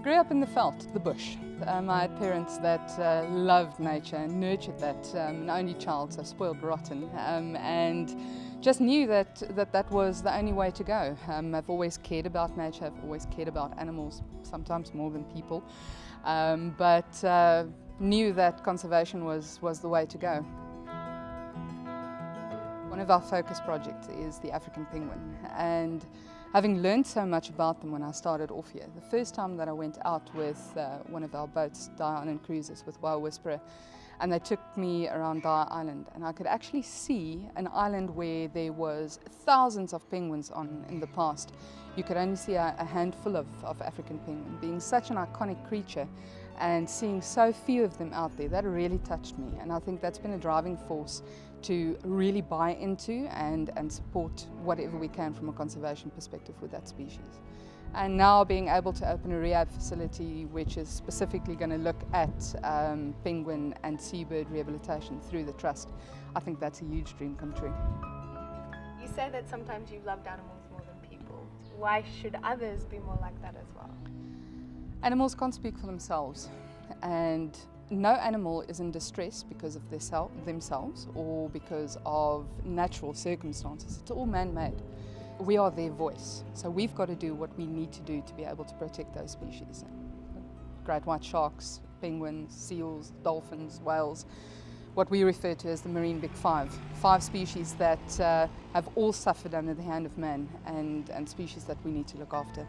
grew up in the veld, the bush. I had parents that loved nature and nurtured that. An only child, so spoiled rotten, and just knew that was the only way to go. I've always cared about nature, I've always cared about animals, sometimes more than people, but knew that conservation was the way to go. One of our focus projects is the African penguin, and having learned so much about them when I started off here, the first time that I went out with one of our boats, Dye Island Cruises with Wild Whisperer, and they took me around Dye Island, and I could actually see an island where there was thousands of penguins on in the past. You could only see a handful of African penguin, being such an iconic creature, and seeing so few of them out there, that really touched me, and I think that's been a driving force to really buy into and support whatever we can from a conservation perspective with that species. And now being able to open a rehab facility which is specifically going to look at penguin and seabird rehabilitation through the trust, I think that's a huge dream come true. You say that sometimes you've loved animals more than people. Why should others be more like that as well? Animals can't speak for themselves, and no animal is in distress because of themselves or because of natural circumstances. It's all man-made. We are their voice, so we've got to do what we need to do to be able to protect those species. Great white sharks, penguins, seals, dolphins, whales, what we refer to as the marine big five. 5 species that have all suffered under the hand of man, and species that we need to look after.